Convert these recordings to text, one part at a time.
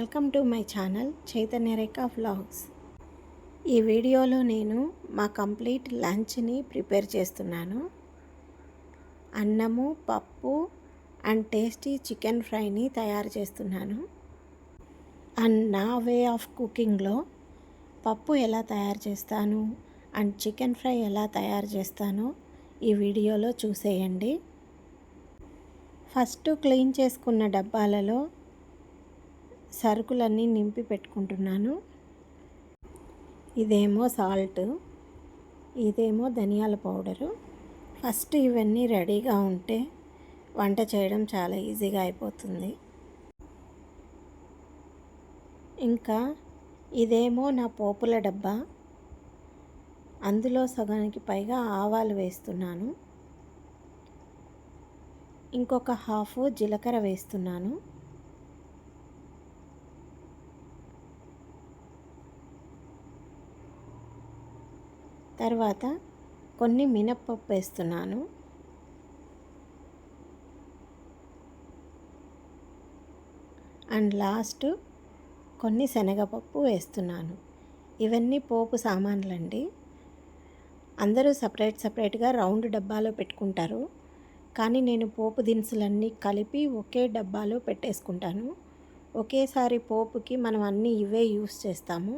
Welcome to my channel Chaitanya Rekha vlogs. ఈ వీడియోలో నేను మా కంప్లీట్ లంచ్ని ప్రిపేర్ చేస్తున్నాను. అన్నము, పప్పు అండ్ టేస్టీ చికెన్ ఫ్రైని తయారు చేస్తున్నాను. అండ్ నా వే ఆఫ్ కుకింగ్లో పప్పు ఎలా తయారు చేస్తాను అండ్ చికెన్ ఫ్రై ఎలా తయారు చేస్తానో ఈ వీడియోలో చూసేయండి. ఫస్ట్ క్లీన్ చేసుకున్న డబ్బాలలో సరుకులన్నీ నింపి పెట్టుకుంటున్నాను. ఇదేమో సాల్ట్, ఇదేమో ధనియాల పౌడరు. ఫస్ట్ ఇవన్నీ రెడీగా ఉంటే వంట చేయడం చాలా ఈజీగా అయిపోతుంది. ఇంకా ఇదేమో నా పోపుల డబ్బా, అందులో సగానికి పైగా ఆవాలు వేస్తున్నాను. ఇంకొక హాఫ్ జీలకర్ర వేస్తున్నాను. తర్వాత కొన్ని మినప్పప్పు వేస్తున్నాను. అండ్ లాస్ట్ కొన్ని శనగపప్పు వేస్తున్నాను. ఇవన్నీ పోపు సామాన్లండి. అందరూ సపరేట్గా రౌండ్ డబ్బాలో పెట్టుకుంటారు, కానీ నేను పోపు దినుసులన్నీ కలిపి ఒకే డబ్బాలో పెట్టేసుకుంటాను. ఒకేసారి పోపుకి మనం అన్నీ ఇవే యూస్ చేస్తాము.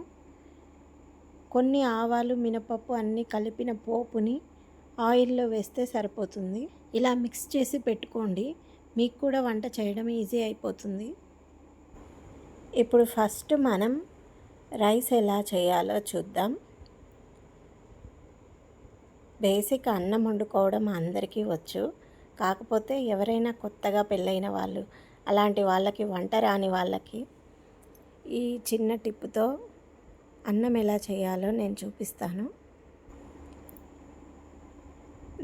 కొన్ని ఆవాలు, మినపప్పు అన్నీ కలిపిన పోపుని ఆయిల్లో వేస్తే సరిపోతుంది. ఇలా మిక్స్ చేసి పెట్టుకోండి, మీకు కూడా వంట చేయడం ఈజీ అయిపోతుంది. ఇప్పుడు ఫస్ట్ మనం రైస్ ఎలా చేయాలో చూద్దాం. బేసిక్ అన్నం వండుకోవడం అందరికీ వచ్చు, కాకపోతే ఎవరైనా కొత్తగా పెళ్ళైన వాళ్ళు, అలాంటి వాళ్ళకి, వంట రాని వాళ్ళకి ఈ చిన్న టిప్తో అన్నం ఎలా చేయాలో నేను చూపిస్తాను.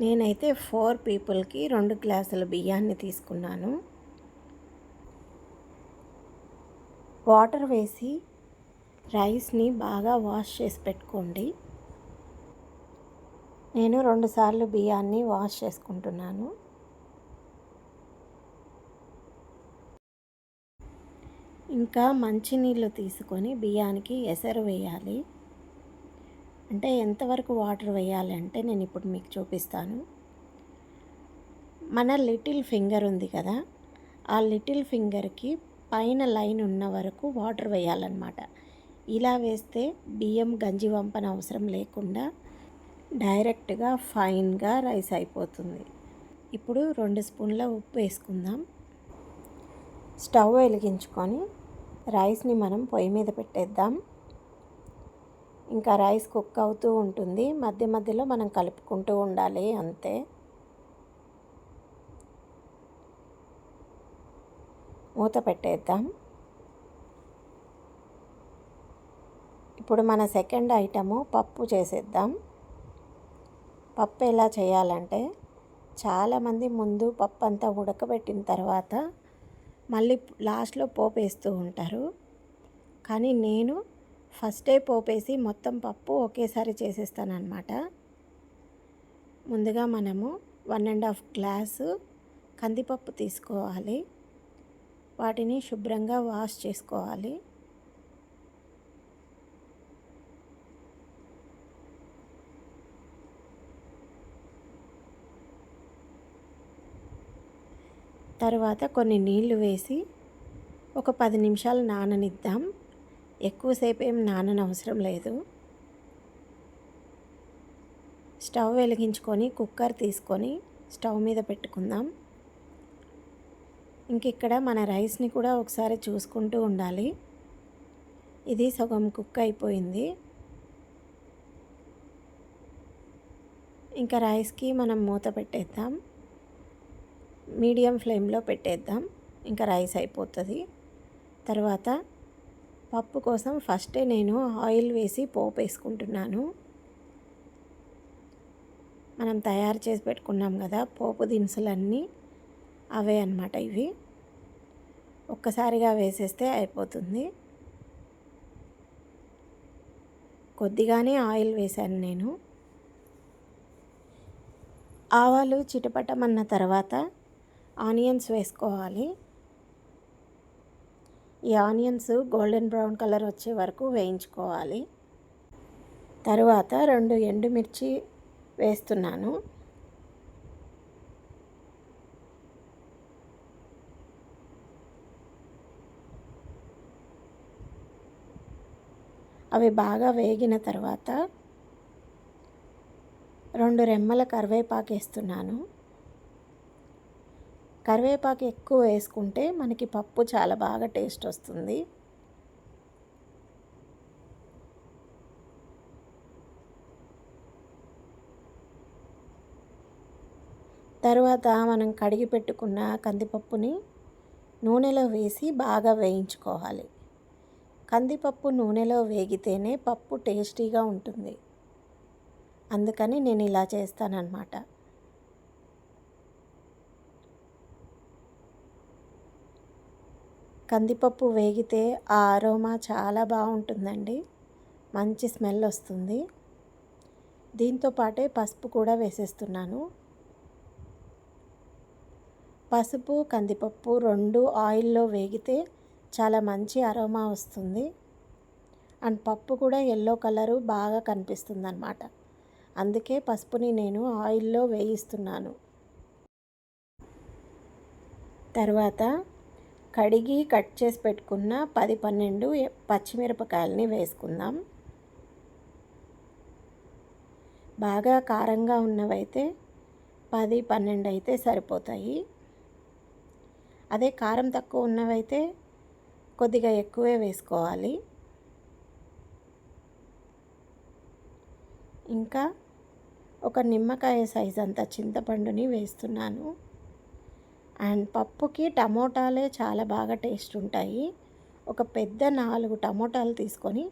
నేనైతే 4 పీపుల్కి 2 గ్లాసుల బియ్యాన్ని తీసుకున్నాను. వాటర్ వేసి రైస్ని బాగా వాష్ చేసి పెట్టుకోండి. నేను 2 సార్లు బియ్యాన్ని వాష్ చేసుకుంటున్నాను. ఇంకా మంచినీళ్ళు తీసుకొని బియ్యానికి ఎసరు వేయాలి. అంటే ఎంతవరకు వాటర్ వేయాలి అంటే నేను ఇప్పుడు మీకు చూపిస్తాను. మన లిటిల్ ఫింగర్ ఉంది కదా, ఆ లిటిల్ ఫింగర్కి పైన లైన్ ఉన్న వరకు వాటర్ వేయాలన్నమాట. ఇలా వేస్తే బియ్యం గంజి వంపన అవసరం లేకుండా డైరెక్ట్గా ఫైన్గా రైస్ అయిపోతుంది. ఇప్పుడు 2 స్పూన్ల ఉప్పు వేసుకుందాం. స్టవ్ వెలిగించుకొని రైస్ని మనం పొయ్యి మీద పెట్టేద్దాం. ఇంకా రైస్ కుక్ అవుతూ ఉంటుంది, మధ్య మధ్యలో మనం కలుపుకుంటూ ఉండాలి, అంతే. మూత పెట్టేద్దాం. ఇప్పుడు మన సెకండ్ ఐటము పప్పు చేసేద్దాం. పప్పు ఎలా చేయాలంటే, చాలామంది ముందు పప్పు అంతా ఉడకబెట్టిన తర్వాత మళ్ళీ లాస్ట్లో పోపు వేస్తూ ఉంటారు, కానీ నేను ఫస్టే పోపేసి మొత్తం పప్పు ఒకేసారి చేసేస్తానన్నమాట. ముందుగా మనము 1.5 గ్లాసు కందిపప్పు తీసుకోవాలి. వాటిని శుభ్రంగా వాష్ చేసుకోవాలి. తర్వాత కొన్ని నీళ్లు వేసి ఒక 10 నిమిషాలు నాననిద్దాం. ఎక్కువసేపు ఏం నాననవసరం లేదు. స్టవ్ వెలిగించుకొని కుక్కర్ తీసుకొని స్టవ్ మీద పెట్టుకుందాం. ఇక్కడ మన రైస్ని కూడా ఒకసారి చూసుకుంటూ ఉండాలి. ఇది సగం కుక్ అయిపోయింది. ఇంకా రైస్కి మనం మూత పెట్టేద్దాం. మీడియం ఫ్లేమ్లో పెట్టేద్దాం, ఇంకా రైస్ అయిపోతుంది. తర్వాత పప్పు కోసం ఫస్టే నేను ఆయిల్ వేసి పోపు వేసుకుంటున్నాను. మనం తయారు చేసి పెట్టుకున్నాం కదా పోపు దినుసులన్నీ, అవే అన్నమాట ఇవి. ఒక్కసారిగా వేసేస్తే అయిపోతుంది. కొద్దిగానే ఆయిల్ వేశాను నేను. ఆవాలు చిటపటమన్న తర్వాత ఆనియన్స్ వేసుకోవాలి. ఈ ఆనియన్స్ గోల్డెన్ బ్రౌన్ కలర్ వచ్చే వరకు వేయించుకోవాలి. తరువాత 2 ఎండుమిర్చి వేస్తున్నాను. అవి బాగా వేగిన తర్వాత 2 రెమ్మల కరివేపాకు వేస్తున్నాను. కరివేపాకు ఎక్కువ వేసుకుంటే మనకి పప్పు చాలా బాగా టేస్ట్ వస్తుంది. తరువాత మనం కడిగి పెట్టుకున్న కందిపప్పుని నూనెలో వేసి బాగా వేయించుకోవాలి. కందిపప్పు నూనెలో వేగితేనే పప్పు టేస్టీగా ఉంటుంది. అందుకని నేను ఇలా చేస్తానన్నమాట. కందిపప్పు వేగితే ఆ అరోమా చాలా బాగుంటుందండి. మంచి స్మెల్ వస్తుంది. దీంతో పాటే పసుపు కూడా వేసేస్తున్నాను. పసుపు కందిపప్పు 2 ఆయిల్లో వేగితే చాలా మంచి అరోమా వస్తుంది. అండ్ పప్పు కూడా ఎల్లో కలరు బాగా కనిపిస్తుంది అన్నమాట. అందుకే పసుపుని నేను ఆయిల్లో వేయిస్తున్నాను. తర్వాత కడిగి కట్ చేసి పెట్టుకున్న 10-12 పచ్చిమిరపకాయలని వేసుకుందాం. బాగా కారంగా ఉన్నవైతే 10-12 అయితే సరిపోతాయి. అదే కారం తక్కువ ఉన్నవైతే కొద్దిగా ఎక్కువే వేసుకోవాలి. ఇంకా ఒక నిమ్మకాయ సైజ్ అంత చింతపండుని వేస్తున్నాను. అండ్ పప్పుకి టమోటాలే చాలా బాగా టేస్ట్ ఉంటాయి. ఒక పెద్ద 4 టమోటాలు తీసుకొని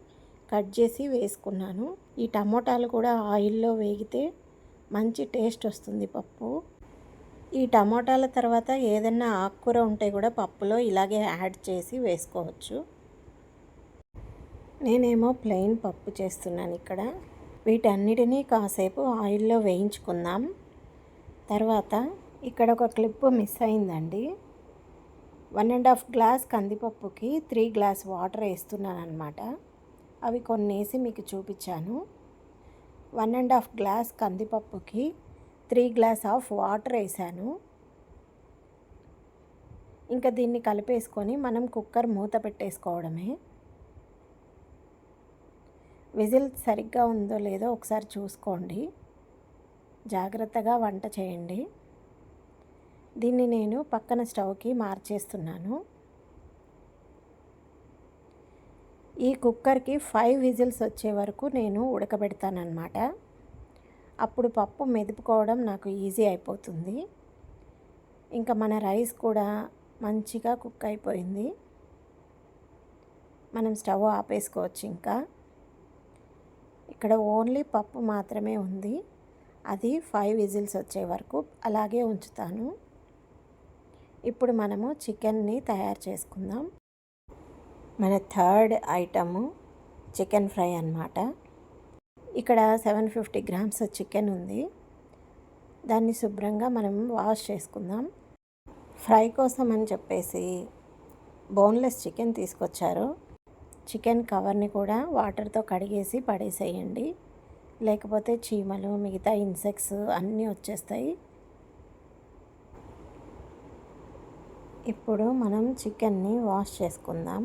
కట్ చేసి వేసుకున్నాను. ఈ టమోటాలు కూడా ఆయిల్లో వేగితే మంచి టేస్ట్ వస్తుంది పప్పు. ఈ టమోటాల తర్వాత ఏదైనా ఆకుకూర ఉంటే కూడా పప్పులో ఇలాగే యాడ్ చేసి వేసుకోవచ్చు. నేనేమో ప్లెయిన్ పప్పు చేస్తున్నాను ఇక్కడ. వీటన్నిటినీ కాసేపు ఆయిల్లో వేయించుకుందాం. తర్వాత ఇక్కడ ఒక క్లిప్ మిస్ అయిందండి. 1.5 గ్లాస్ కందిపప్పుకి 3 గ్లాస్ వాటర్ వేస్తున్నాను అనమాట. అవి కొన్ని వేసి మీకు చూపించాను. 1.5 గ్లాస్ కందిపప్పుకి 3 గ్లాస్ ఆఫ్ వాటర్ వేసాను. ఇంకా దీన్ని కలిపేసుకొని మనం కుక్కర్ మూత పెట్టేసుకోవడమే. విజిల్ సరిగ్గా ఉందో లేదో ఒకసారి చూసుకోండి. జాగ్రత్తగా వంట చేయండి. దీన్ని నేను పక్కన స్టవ్కి మార్చేస్తున్నాను. ఈ కుక్కర్కి 5 విజిల్స్ వచ్చే వరకు నేను ఉడకబెడతానన్నమాట. అప్పుడు పప్పు మెదుపుకోవడం నాకు ఈజీ అయిపోతుంది. ఇంకా మన రైస్ కూడా మంచిగా కుక్ అయిపోయింది. మనం స్టవ్ ఆపేసుకోవచ్చు. ఇంకా ఇక్కడ ఓన్లీ పప్పు మాత్రమే ఉంది. అది 5 విజిల్స్ వచ్చే వరకు అలాగే ఉంచుతాను. ఇప్పుడు మనము చికెన్ని తయారు చేసుకుందాం. మన థర్డ్ ఐటము చికెన్ ఫ్రై అన్నమాట. ఇక్కడ 750 గ్రామ్స్ చికెన్ ఉంది. దాన్ని శుభ్రంగా మనం వాష్ చేసుకుందాం. ఫ్రై కోసం అని చెప్పేసి బోన్లెస్ చికెన్ తీసుకొచ్చారు. చికెన్ కవర్ని కూడా వాటర్తో కడిగేసి పడేసేయండి. లేకపోతే చీమలు మిగతా ఇన్సెక్ట్స్ అన్నీ వచ్చేస్తాయి. ఇప్పుడు మనం చికెన్ని వాష్ చేసుకుందాం.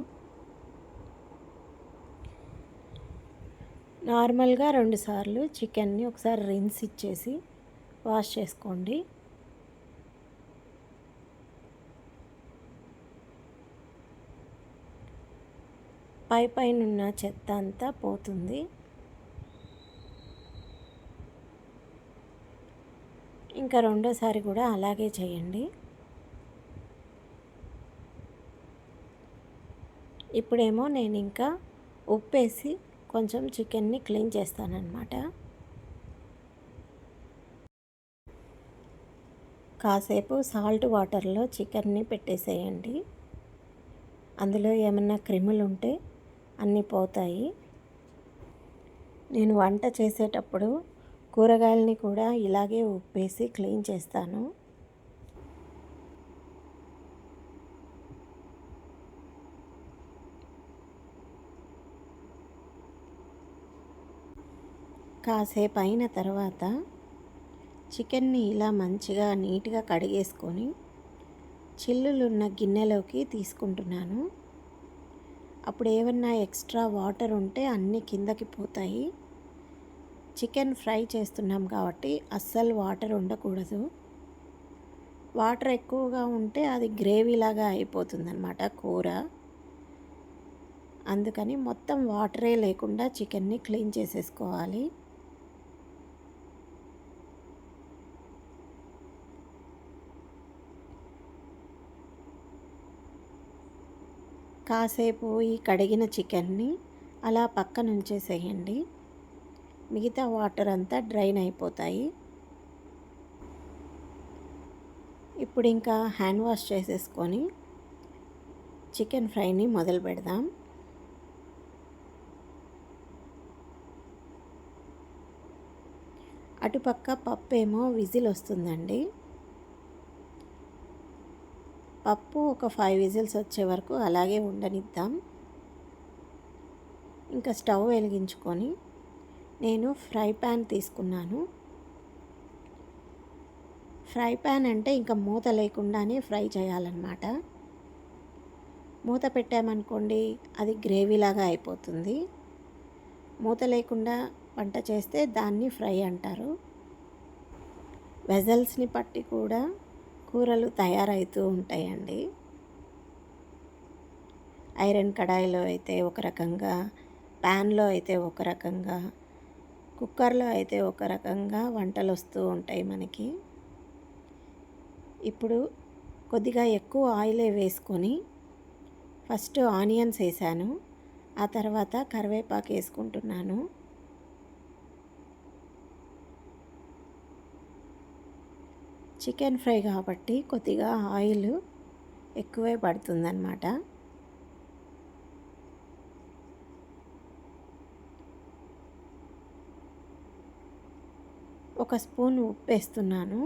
నార్మల్గా 2 సార్లు చికెన్ని ఒకసారి రిన్స్ ఇచ్చేసి వాష్ చేసుకోండి. పైనున్న చెత్త అంతా పోతుంది. ఇంకా రెండోసారి కూడా అలాగే చేయండి. ఇప్పుడేమో నేను ఇంకా ఉప్పేసి కొంచెం చికెన్ని క్లీన్ చేస్తానన్నమాట. కాసేపు సాల్ట్ వాటర్లో చికెన్ని పెట్టేసేయండి. అందులో ఏమన్నా క్రిములు ఉంటే అన్నీ పోతాయి. నేను వంట చేసేటప్పుడు కూరగాయలని కూడా ఇలాగే ఉప్పేసి క్లీన్ చేస్తాను. కాసేపు అయిన తర్వాత చికెన్ని ఇలా మంచిగా నీట్గా కడిగేసుకొని చిల్లులున్న గిన్నెలోకి తీసుకుంటున్నాను. అప్పుడు ఏమన్నా ఎక్స్ట్రా వాటర్ ఉంటే అన్నీ కిందకి పోతాయి. చికెన్ ఫ్రై చేస్తున్నాం కాబట్టి అస్సలు వాటర్ ఉండకూడదు. వాటర్ ఎక్కువగా ఉంటే అది గ్రేవీలాగా అయిపోతుందన్నమాట కూర. అందుకని మొత్తం వాటరే లేకుండా చికెన్ని క్లీన్ చేసేసుకోవాలి. కాసేపు ఈ కడిగిన చికెన్ని అలా పక్కన ఉంచేసేయండి. మిగతా వాటర్ అంతా డ్రైన్ అయిపోతాయి. ఇప్పుడు ఇంకా హ్యాండ్ వాష్ చేసేసుకొని చికెన్ ఫ్రైని మొదలు పెడదాం. అటుపక్క పప్పు ఏమో విజిల్ వస్తుందండి. పప్పు ఒక 5 విజిల్స్ వచ్చే వరకు అలాగే ఉండనిద్దాం. ఇంకా స్టవ్ వెలిగించుకొని నేను ఫ్రై ప్యాన్ తీసుకున్నాను. ఫ్రై ప్యాన్ అంటే ఇంకా మూత లేకుండానే ఫ్రై చేయాలన్నమాట. మూత పెట్టామనుకోండి అది గ్రేవీలాగా అయిపోతుంది. మూత లేకుండా వంట చేస్తే దాన్ని ఫ్రై అంటారు. వెజల్స్ని పట్టి కూడా కూరలు తయారవుతూ ఉంటాయండి. ఐరన్ కడాయిలో అయితే ఒక రకంగా, ప్యాన్లో అయితే ఒక రకంగా, కుక్కర్లో అయితే ఒక రకంగా వంటలు వస్తూ ఉంటాయి మనకి. ఇప్పుడు కొద్దిగా ఎక్కువ ఆయిలే వేసుకొని ఫస్ట్ ఆనియన్స్ వేసాను. ఆ తర్వాత కరివేపాకు వేసుకుంటున్నాను. చికెన్ ఫ్రై కాబట్టి కొద్దిగా ఆయిల్ ఎక్కువే పడుతుందన్నమాట. ఒక స్పూన్ ఉప్పు వేస్తున్నాను.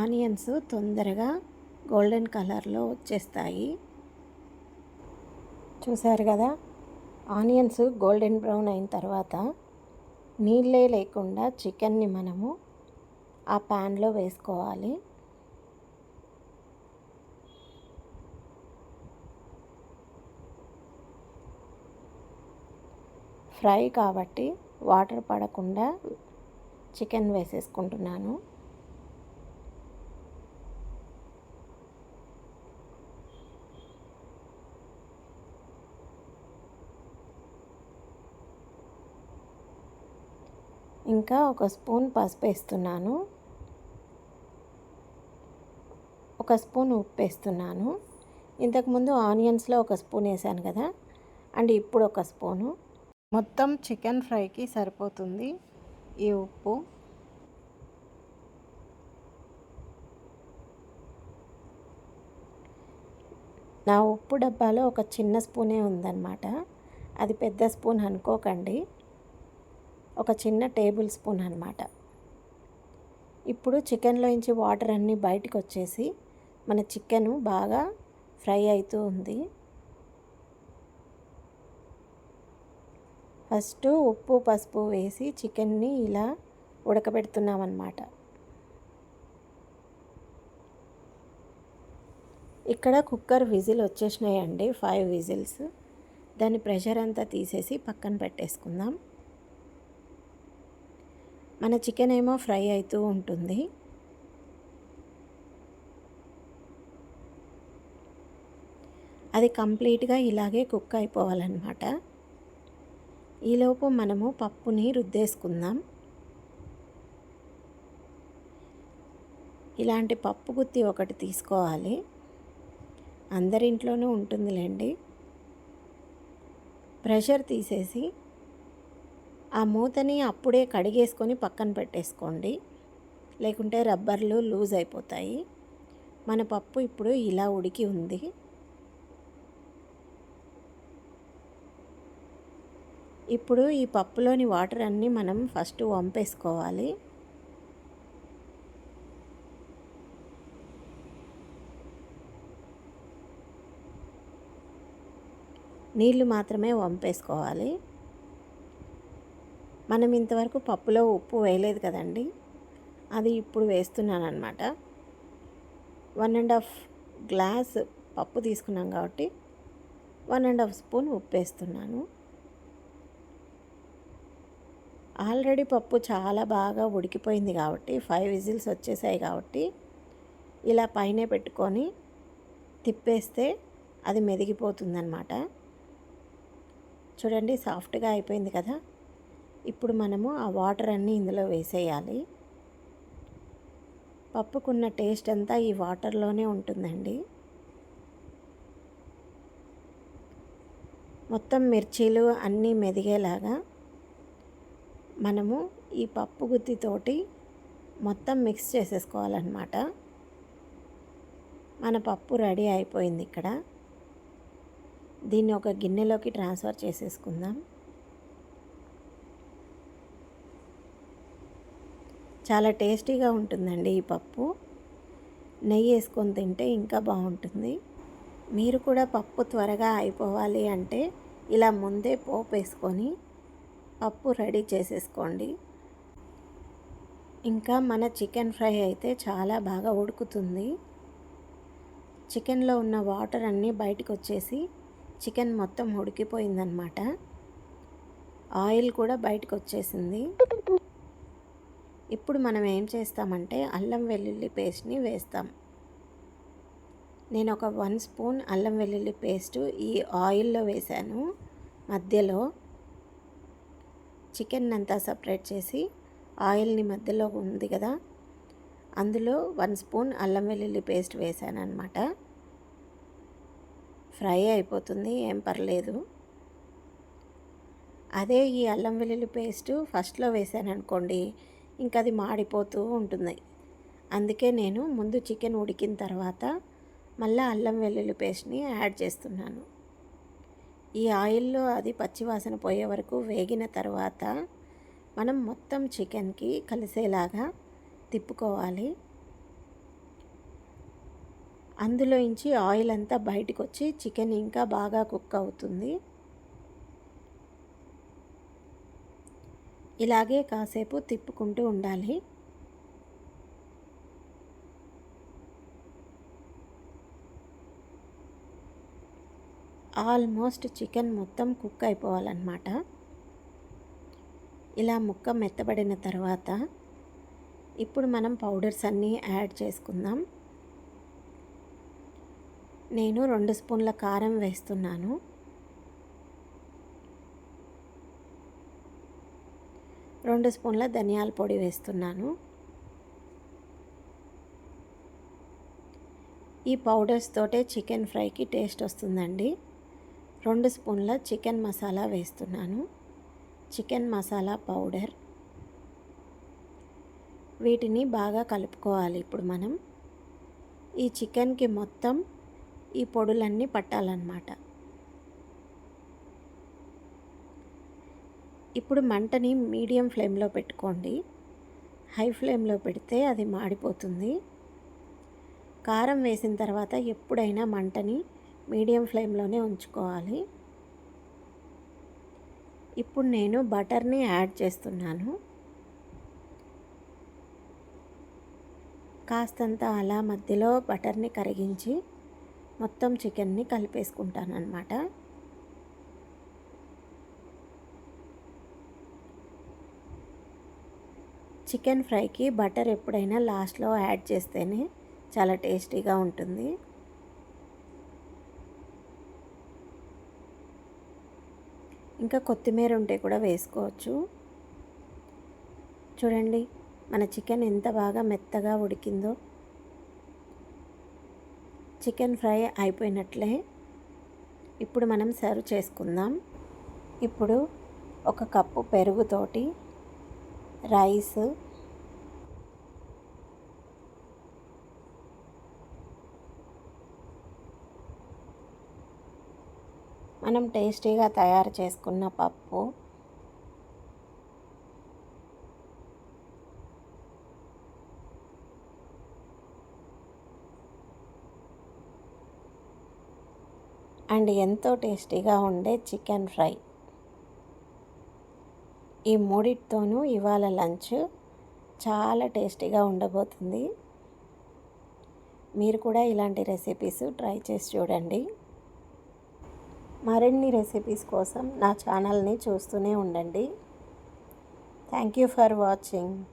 ఆనియన్స్ తొందరగా గోల్డెన్ కలర్లో వచ్చేస్తాయి. చూసారు కదా, ఆనియన్స్ గోల్డెన్ బ్రౌన్ అయిన తర్వాత నీళ్ళే లేకుండా చికెన్ని మనము ఆ ప్యాన్లో వేసుకోవాలి. ఫ్రై కాబట్టి వాటర్ పడకుండా చికెన్ వేసేసుకుంటున్నాను. ఇంకా ఒక స్పూన్ పసుపు వేస్తున్నాను. ఒక స్పూన్ ఉప్పు వేస్తున్నాను. ఇంతకుముందు ఆనియన్స్లో ఒక స్పూన్ వేసాను కదా, అండ్ ఇప్పుడు ఒక స్పూను. మొత్తం చికెన్ ఫ్రైకి సరిపోతుంది ఈ ఉప్పు. నా ఉప్పు డబ్బాలో ఒక చిన్న స్పూనే ఉందన్నమాట. అది పెద్ద స్పూన్ అనుకోకండి, ఒక చిన్న టేబుల్ స్పూన్ అన్నమాట. ఇప్పుడు చికెన్లోంచి వాటర్ అన్నీ బయటకు వచ్చేసి మన చికెను బాగా ఫ్రై అవుతూ ఉంది. ఫస్ట్ ఉప్పు పసుపు వేసి చికెన్ని ఇలా ఉడకబెడుతున్నామన్నమాట. ఇక్కడ కుక్కర్ విజిల్ వచ్చేసినాయండి, 5 విజిల్స్. దాని ప్రెషర్ అంతా తీసేసి పక్కన పెట్టేసుకుందాం. మన చికెన్ ఏమో ఫ్రై అవుతూ ఉంటుంది. అది కంప్లీట్గా ఇలాగే కుక్ అయిపోవాలన్నమాట. ఈలోపు మనము పప్పుని రుద్దేసుకుందాం. ఇలాంటి పప్పు గుత్తి ఒకటి తీసుకోవాలి. అందరింట్లోనూ ఉంటుందిలేండి. ప్రెషర్ తీసేసి ఆ మూతని అప్పుడే కడిగేసుకొని పక్కన పెట్టేసుకోండి, లేకుంటే రబ్బర్లు లూజ్ అయిపోతాయి. మన పప్పు ఇప్పుడు ఇలా ఉడికి ఉంది. ఇప్పుడు ఈ పప్పులోని వాటర్ అన్నీ మనం ఫస్ట్ వంపేసుకోవాలి. నీళ్ళు మాత్రమే వంపేసుకోవాలి. మనం ఇంతవరకు పప్పులో ఉప్పు వేయలేదు కదండి, అది ఇప్పుడు వేస్తున్నాను అనమాట. 1½ గ్లాస్ పప్పు తీసుకున్నాం కాబట్టి 1½ స్పూన్ ఉప్పు వేస్తున్నాను. ఆల్రెడీ పప్పు చాలా బాగా ఉడికిపోయింది కాబట్టి 5 విజిల్స్ వచ్చేసాయి కాబట్టి ఇలా పైనే పెట్టుకొని తిప్పేస్తే అది మెదిగిపోతుందన్నమాట. చూడండి సాఫ్ట్గా అయిపోయింది కదా. ఇప్పుడు మనము ఆ వాటర్ అన్నీ ఇందులో వేసేయాలి. పప్పుకున్న టేస్ట్ అంతా ఈ వాటర్లోనే ఉంటుందండి. మొత్తం మిర్చీలు అన్నీ మెదిగేలాగా మనము ఈ పప్పు గుత్తితోటి మొత్తం మిక్స్ చేసేసుకోవాలన్నమాట. మన పప్పు రెడీ అయిపోయింది. ఇక్కడ దీన్ని ఒక గిన్నెలోకి ట్రాన్స్ఫర్ చేసేసుకుందాం. చాలా టేస్టీగా ఉంటుందండి ఈ పప్పు. నెయ్యి వేసుకొని తింటే ఇంకా బాగుంటుంది. మీరు కూడా పప్పు త్వరగా అయిపోవాలి అంటే ఇలా ముందే పోపు వేసుకొని పప్పు రెడీ చేసేసుకోండి. ఇంకా మన చికెన్ ఫ్రై అయితే చాలా బాగా ఉడుకుతుంది. చికెన్లో ఉన్న వాటర్ అన్నీ బయటకు వచ్చేసి చికెన్ మొత్తం ఉడికిపోయిందనమాట. ఆయిల్ కూడా బయటకు వచ్చేసింది. ఇప్పుడు మనం ఏం చేస్తామంటే అల్లం వెల్లుల్లి పేస్ట్ని వేస్తాం. నేను ఒక 1 స్పూన్ అల్లం వెల్లుల్లి పేస్ట్ ఈ ఆయిల్లో వేసాను. మధ్యలో చికెన్ అంతా సపరేట్ చేసి ఆయిల్ని మధ్యలో ఉంది కదా, అందులో 1 స్పూన్ అల్లం వెల్లుల్లి పేస్ట్ వేసాను అనమాట. ఫ్రై అయిపోతుంది, ఏం పర్లేదు. అదే ఈ అల్లం వెల్లుల్లి పేస్ట్ ఫస్ట్లో వేసాను అనుకోండి, ఇంకా అది మాడిపోతూ ఉంటుంది. అందుకే నేను ముందు చికెన్ ఉడికిన తర్వాత మళ్ళీ అల్లం వెల్లుల్లి పేస్ట్ని యాడ్ చేస్తున్నాను. ఈ ఆయిల్లో అది పచ్చివాసన పోయే వరకు వేగిన తర్వాత మనం మొత్తం చికెన్కి కలిసేలాగా తిప్పుకోవాలి. అందులోంచి ఆయిల్ అంతా బయటకు వచ్చి చికెన్ ఇంకా బాగా కుక్ అవుతుంది. ఇలాగే కాసేపు తిప్పుకుంటూ ఉండాలి. ఆల్మోస్ట్ చికెన్ మొత్తం కుక్ అయిపోవాలన్నమాట. ఇలా ముక్క మెత్తబడిన తర్వాత ఇప్పుడు మనం పౌడర్స్ అన్నీ యాడ్ చేసుకుందాం. నేను 2 స్పూన్ల కారం వేస్తున్నాను. 2 స్పూన్ల ధనియాల పొడి వేస్తున్నాను. ఈ పౌడర్స్ తోటే చికెన్ ఫ్రైకి టేస్ట్ వస్తుందండి. 2 స్పూన్ల చికెన్ మసాలా వేస్తున్నాను. Chicken masala powder. వీటిని బాగా కలుపుకోవాలి. ఇప్పుడు మనం ఈ చికెన్కి మొత్తం ఈ పొడులన్నీ పట్టాలన్నమాట. ఇప్పుడు మంటని మీడియం ఫ్లేమ్లో పెట్టుకోండి. హై ఫ్లేమ్లో పెడితే అది మాడిపోతుంది. కారం వేసిన తర్వాత ఎప్పుడైనా మంటని మీడియం ఫ్లేమ్లోనే ఉంచుకోవాలి. ఇప్పుడు నేను బటర్ని యాడ్ చేస్తున్నాను. కాస్తంత అలా మధ్యలో బటర్ని కరిగించి మొత్తం చికెన్ని కలిపేసుకుంటాను అన్నమాట. చికెన్ ఫ్రైకి బటర్ ఎప్పుడైనా లాస్ట్లో యాడ్ చేస్తేనే చాలా టేస్టీగా ఉంటుంది. ఇంకా కొత్తిమీర ఉంటే కూడా వేసుకోవచ్చు. చూడండి మన చికెన్ ఎంత బాగా మెత్తగా ఉడికిందో. చికెన్ ఫ్రై అయిపోయినట్లే. ఇప్పుడు మనం సర్వ్ చేసుకుందాం. ఇప్పుడు 1 కప్పు పెరుగుతోటి రైస్, మనం టేస్టీగా తయారు చేసుకున్న పప్పు, అండ్ ఎంతో టేస్టీగా ఉండే చికెన్ ఫ్రై. ఈ మూడిటితోనూ ఇవాళ లంచ్ చాలా టేస్టీగా ఉండబోతుంది. మీరు కూడా ఇలాంటి రెసిపీస్ ట్రై చేసి చూడండి. మరిన్ని రెసిపీస్ కోసం నా ఛానల్ని చూస్తూనే ఉండండి. Thank you for watching.